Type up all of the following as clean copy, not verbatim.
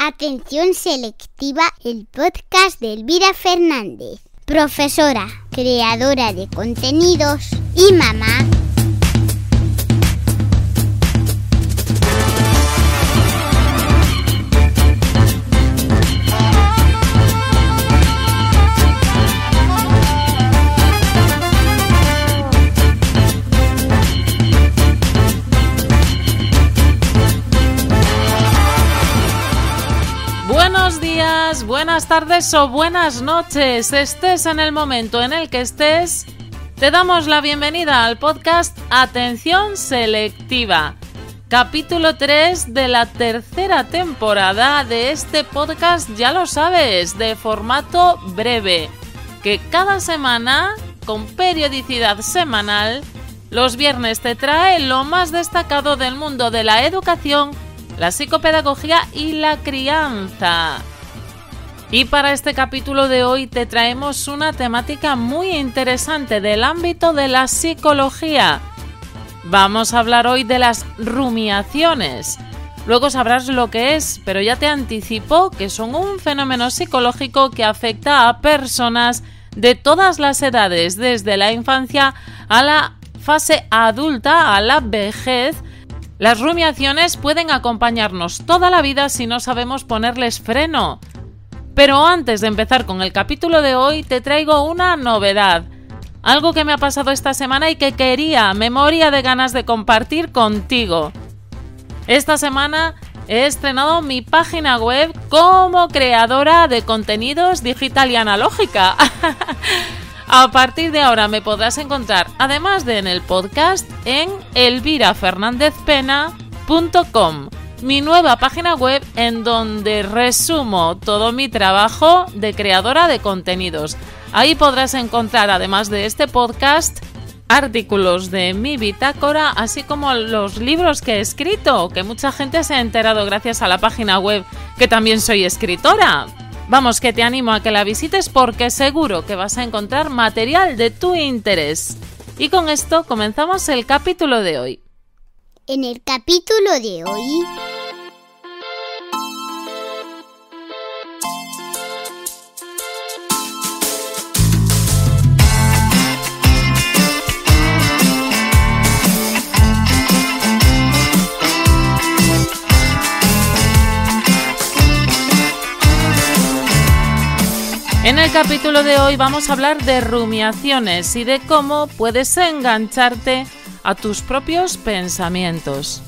Atención selectiva, el podcast de Elvira Fernández, profesora, creadora de contenidos y mamá. Buenos días, buenas tardes o buenas noches, estés en el momento en el que estés, te damos la bienvenida al podcast Atención Selectiva, capítulo 3 de la tercera temporada de este podcast, ya lo sabes, de formato breve, que cada semana, con periodicidad semanal, los viernes te trae lo más destacado del mundo de la educación, la psicopedagogía y la crianza. Y para este capítulo de hoy te traemos una temática muy interesante del ámbito de la psicología. Vamos a hablar hoy de las rumiaciones. Luego sabrás lo que es, pero ya te anticipo que son un fenómeno psicológico que afecta a personas de todas las edades, desde la infancia a la fase adulta, a la vejez. Las rumiaciones pueden acompañarnos toda la vida si no sabemos ponerles freno. Pero antes de empezar con el capítulo de hoy, te traigo una novedad. Algo que me ha pasado esta semana y que me moría de ganas de compartir contigo. Esta semana he estrenado mi página web como creadora de contenidos digital y analógica. A partir de ahora me podrás encontrar, además de en el podcast, en elvirafernandezpena.com, mi nueva página web en donde resumo todo mi trabajo de creadora de contenidos. Ahí podrás encontrar, además de este podcast, artículos de mi bitácora, así como los libros que he escrito, que mucha gente se ha enterado gracias a la página web, que también soy escritora. Vamos, que te animo a que la visites porque seguro que vas a encontrar material de tu interés. Y con esto comenzamos el capítulo de hoy. En el capítulo de hoy... En el capítulo de hoy vamos a hablar de rumiaciones y de cómo puedes engancharte a tus propios pensamientos.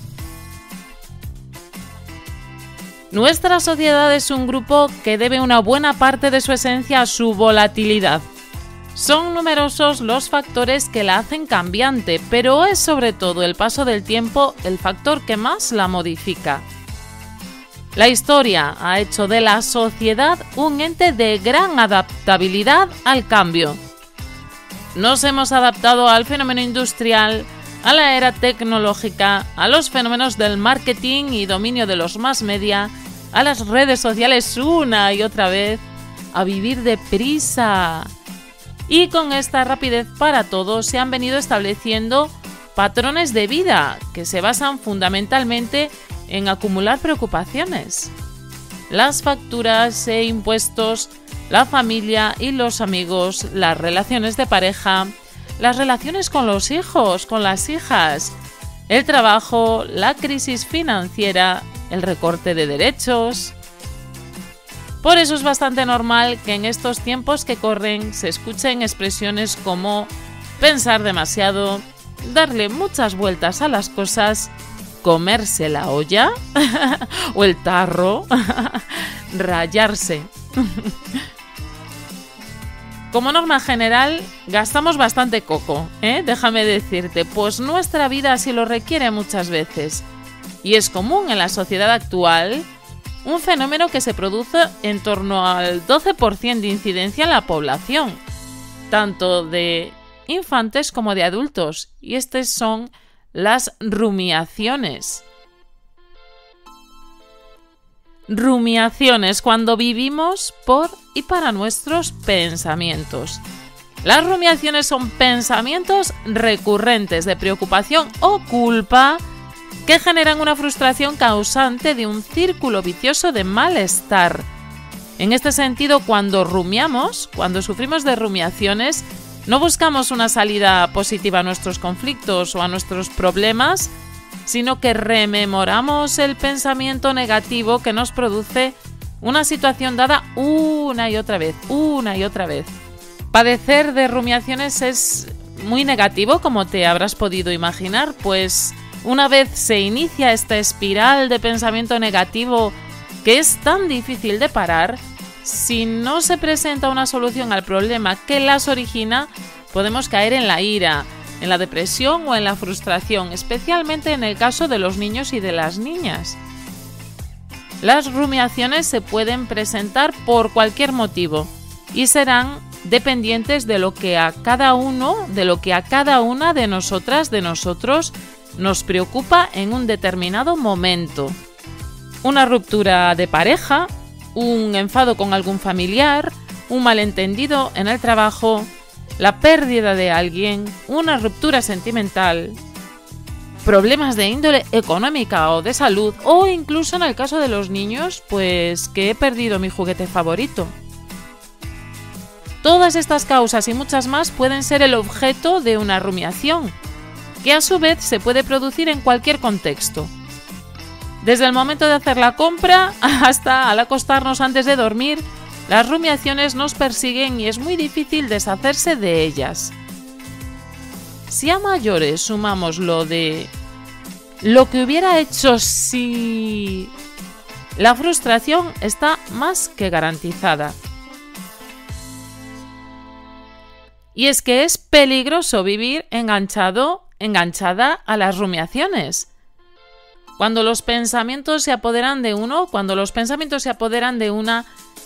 Nuestra sociedad es un grupo que debe una buena parte de su esencia a su volatilidad. Son numerosos los factores que la hacen cambiante, pero es sobre todo el paso del tiempo el factor que más la modifica. La historia ha hecho de la sociedad un ente de gran adaptabilidad al cambio. Nos hemos adaptado al fenómeno industrial, a la era tecnológica, a los fenómenos del marketing y dominio de los mass media, a las redes sociales una y otra vez, a vivir deprisa. Y con esta rapidez para todos se han venido estableciendo patrones de vida que se basan fundamentalmente en acumular preocupaciones. Las facturas e impuestos, la familia y los amigos, las relaciones de pareja, las relaciones con los hijos, con las hijas, el trabajo, la crisis financiera, el recorte de derechos. Por eso es bastante normal que en estos tiempos que corren se escuchen expresiones como pensar demasiado, darle muchas vueltas a las cosas, comerse la olla o el tarro, rayarse. Como norma general, gastamos bastante coco, déjame decirte, pues nuestra vida así lo requiere muchas veces. Y es común en la sociedad actual un fenómeno que se produce en torno al 12% de incidencia en la población, tanto de infantes como de adultos, y estas son las rumiaciones. Rumiaciones, cuando vivimos por y para nuestros pensamientos. Las rumiaciones son pensamientos recurrentes de preocupación o culpa que generan una frustración causante de un círculo vicioso de malestar. En este sentido, cuando rumiamos, cuando sufrimos de rumiaciones, no buscamos una salida positiva a nuestros conflictos o a nuestros problemas, sino que rememoramos el pensamiento negativo que nos produce una situación dada una y otra vez. Padecer de rumiaciones es muy negativo, como te habrás podido imaginar, pues una vez se inicia esta espiral de pensamiento negativo que es tan difícil de parar, si no se presenta una solución al problema que las origina, podemos caer en la ira, en la depresión o en la frustración, especialmente en el caso de los niños y de las niñas. Las rumiaciones se pueden presentar por cualquier motivo y serán dependientes de lo que a cada uno, de lo que a cada una de nosotras, de nosotros, nos preocupa en un determinado momento. Una ruptura de pareja, un enfado con algún familiar, un malentendido en el trabajo, la pérdida de alguien, una ruptura sentimental, problemas de índole económica o de salud, o incluso en el caso de los niños, pues que he perdido mi juguete favorito. Todas estas causas y muchas más pueden ser el objeto de una rumiación, que a su vez se puede producir en cualquier contexto. Desde el momento de hacer la compra hasta al acostarnos antes de dormir, las rumiaciones nos persiguen y es muy difícil deshacerse de ellas. Si a mayores sumamos lo de lo que hubiera hecho si... la frustración está más que garantizada. Y es que es peligroso vivir enganchada a las rumiaciones. Cuando los pensamientos se apoderan de uno,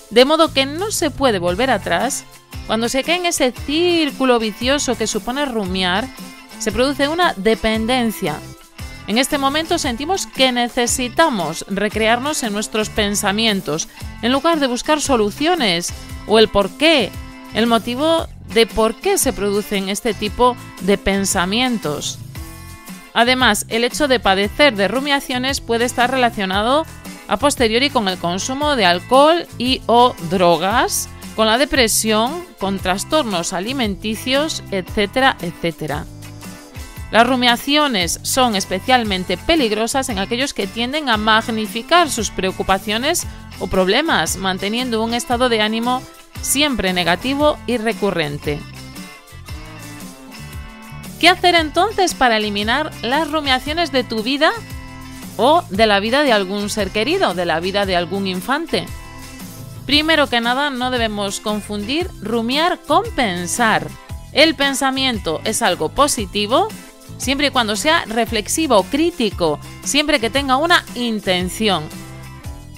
de modo que no se puede volver atrás, cuando se cae en ese círculo vicioso que supone rumiar, se produce una dependencia. En este momento sentimos que necesitamos recrearnos en nuestros pensamientos, en lugar de buscar soluciones o el porqué, el motivo de por qué se producen este tipo de pensamientos. Además, el hecho de padecer de rumiaciones puede estar relacionado a posteriori con el consumo de alcohol y o drogas, con la depresión, con trastornos alimenticios, etcétera, etcétera. Las rumiaciones son especialmente peligrosas en aquellos que tienden a magnificar sus preocupaciones o problemas, manteniendo un estado de ánimo siempre negativo y recurrente. ¿Qué hacer entonces para eliminar las rumiaciones de tu vida o de la vida de algún ser querido, de la vida de algún infante? Primero que nada, no debemos confundir rumiar con pensar. El pensamiento es algo positivo siempre y cuando sea reflexivo, crítico, siempre que tenga una intención.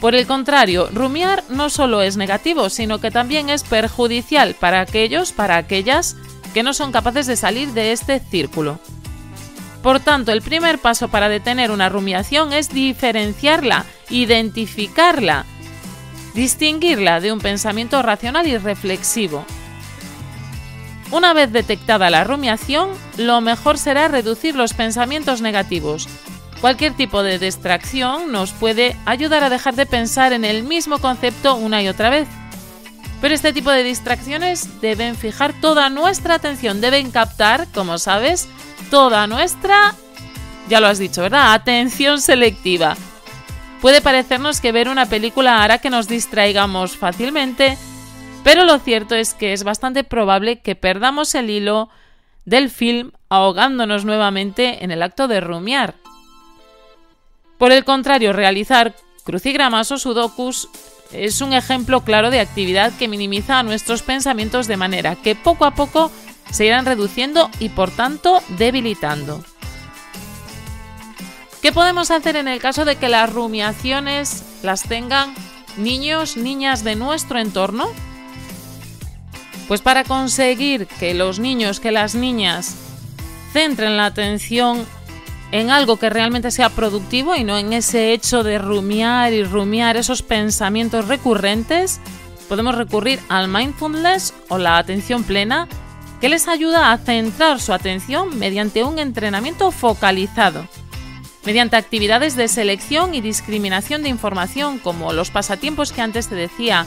Por el contrario, rumiar no solo es negativo, sino que también es perjudicial para aquellas que no son capaces de salir de este círculo. Por tanto, el primer paso para detener una rumiación es diferenciarla, identificarla, distinguirla de un pensamiento racional y reflexivo. Una vez detectada la rumiación, lo mejor será reducir los pensamientos negativos. Cualquier tipo de distracción nos puede ayudar a dejar de pensar en el mismo concepto una y otra vez. Pero este tipo de distracciones deben fijar toda nuestra atención, deben captar, como sabes, toda nuestra, ya lo has dicho, ¿verdad?, atención selectiva. Puede parecernos que ver una película hará que nos distraigamos fácilmente, pero lo cierto es que es bastante probable que perdamos el hilo del film ahogándonos nuevamente en el acto de rumiar. Por el contrario, realizar crucigramas o sudokus es un ejemplo claro de actividad que minimiza nuestros pensamientos de manera que poco a poco se irán reduciendo y por tanto debilitando. ¿Qué podemos hacer en el caso de que las rumiaciones las tengan niños, niñas de nuestro entorno? Pues para conseguir que los niños, que las niñas centren la atención en algo que realmente sea productivo y no en ese hecho de rumiar y rumiar esos pensamientos recurrentes, podemos recurrir al mindfulness o la atención plena, que les ayuda a centrar su atención mediante un entrenamiento focalizado. mediante actividades de selección y discriminación de información, como los pasatiempos que antes te decía,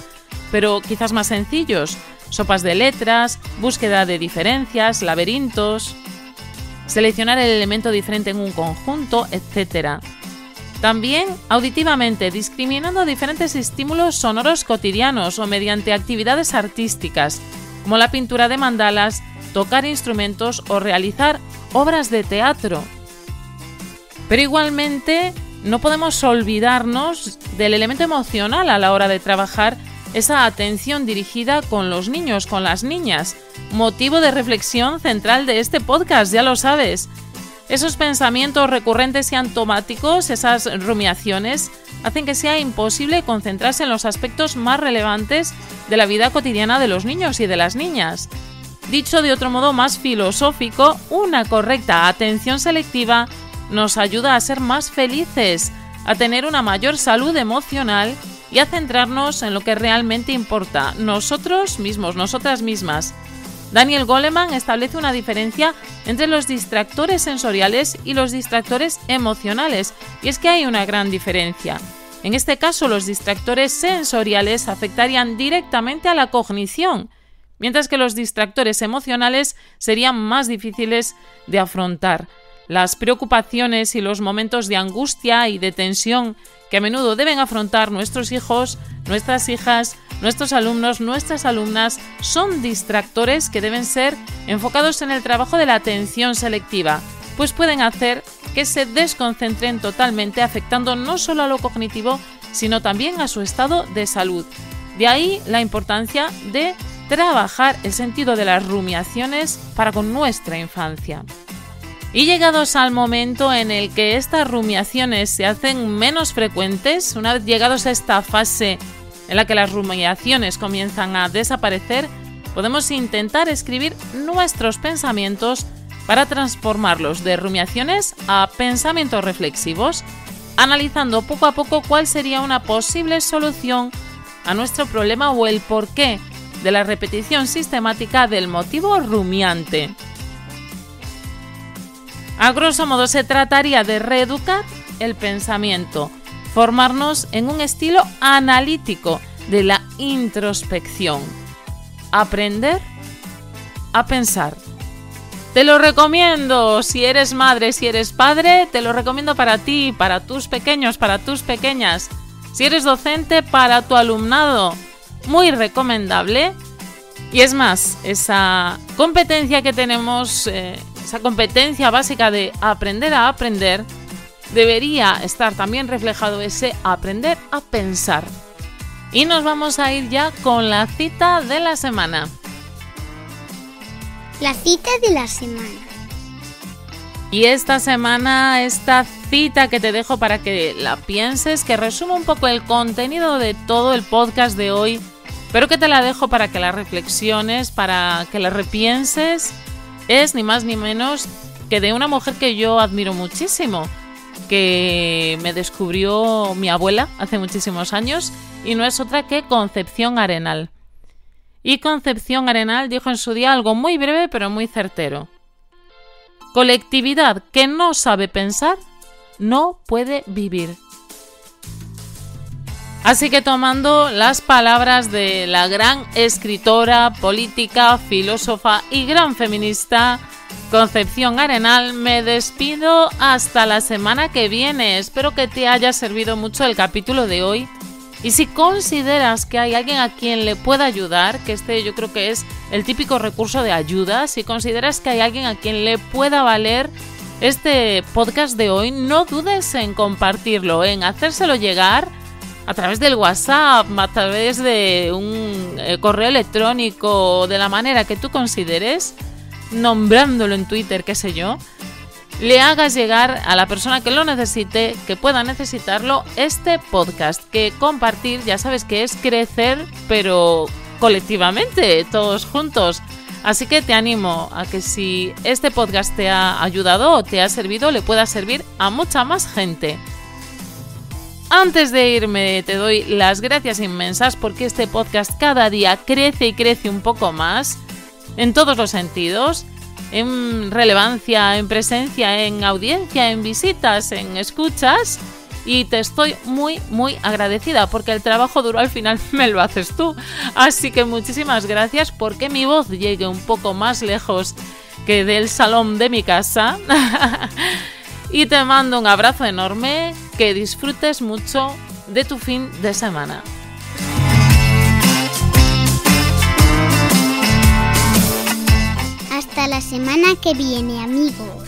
pero quizás más sencillos, sopas de letras, búsqueda de diferencias, laberintos, seleccionar el elemento diferente en un conjunto, etc. También auditivamente, discriminando diferentes estímulos sonoros cotidianos o mediante actividades artísticas, como la pintura de mandalas, tocar instrumentos o realizar obras de teatro. Pero igualmente no podemos olvidarnos del elemento emocional a la hora de trabajar esa atención dirigida con los niños, con las niñas, motivo de reflexión central de este podcast, ya lo sabes. Esos pensamientos recurrentes y automáticos, esas rumiaciones, hacen que sea imposible concentrarse en los aspectos más relevantes de la vida cotidiana de los niños y de las niñas. Dicho de otro modo más filosófico, una correcta atención selectiva nos ayuda a ser más felices, a tener una mayor salud emocional y a centrarnos en lo que realmente importa, nosotros mismos, nosotras mismas. Daniel Goleman establece una diferencia entre los distractores sensoriales y los distractores emocionales, y es que hay una gran diferencia. En este caso, los distractores sensoriales afectarían directamente a la cognición, mientras que los distractores emocionales serían más difíciles de afrontar. Las preocupaciones y los momentos de angustia y de tensión que a menudo deben afrontar nuestros hijos, nuestras hijas, nuestros alumnos, nuestras alumnas, son distractores que deben ser enfocados en el trabajo de la atención selectiva, pues pueden hacer que se desconcentren totalmente, afectando no solo a lo cognitivo, sino también a su estado de salud. De ahí la importancia de trabajar el sentido de las rumiaciones para con nuestra infancia. Y llegados al momento en el que estas rumiaciones se hacen menos frecuentes, una vez llegados a esta fase en la que las rumiaciones comienzan a desaparecer, podemos intentar escribir nuestros pensamientos para transformarlos de rumiaciones a pensamientos reflexivos, analizando poco a poco cuál sería una posible solución a nuestro problema o el porqué de la repetición sistemática del motivo rumiante. A grosso modo se trataría de reeducar el pensamiento, formarnos en un estilo analítico de la introspección, aprender a pensar. Te lo recomiendo, si eres madre, si eres padre, te lo recomiendo para ti, para tus pequeños, para tus pequeñas. Si eres docente, para tu alumnado, muy recomendable. Y es más, esa competencia que tenemos, esa competencia básica de aprender a aprender, debería estar también reflejado ese aprender a pensar. Y nos vamos a ir ya con la cita de la semana. La cita de la semana. Y esta semana, esta cita que te dejo para que la pienses, que resuma un poco el contenido de todo el podcast de hoy, pero que te la dejo para que la reflexiones, para que la repienses, es ni más ni menos que de una mujer que yo admiro muchísimo, que me descubrió mi abuela hace muchísimos años, y no es otra que Concepción Arenal. Y Concepción Arenal dijo en su día algo muy breve pero muy certero: colectividad que no sabe pensar no puede vivir. Así que, tomando las palabras de la gran escritora, política, filósofa y gran feminista Concepción Arenal, me despido hasta la semana que viene. Espero que te haya servido mucho el capítulo de hoy. Y si consideras que hay alguien a quien le pueda ayudar, que este yo creo que es el típico recurso de ayuda, si consideras que hay alguien a quien le pueda valer este podcast de hoy, no dudes en compartirlo, en hacérselo llegar a través del WhatsApp, a través de un correo electrónico, de la manera que tú consideres, nombrándolo en Twitter, qué sé yo, le hagas llegar a la persona que lo necesite, que pueda necesitarlo, este podcast. Que compartir, ya sabes que es crecer, pero colectivamente, todos juntos. Así que te animo a que si este podcast te ha ayudado o te ha servido, le pueda servir a mucha más gente. Antes de irme, te doy las gracias inmensas porque este podcast cada día crece y crece un poco más, en todos los sentidos. en relevancia, en presencia, en audiencia, en visitas, en escuchas. Y te estoy muy, muy agradecida porque el trabajo duro al final me lo haces tú. Así que muchísimas gracias porque mi voz llegue un poco más lejos que del salón de mi casa. Y te mando un abrazo enorme, que disfrutes mucho de tu fin de semana. Hasta la semana que viene, amigos.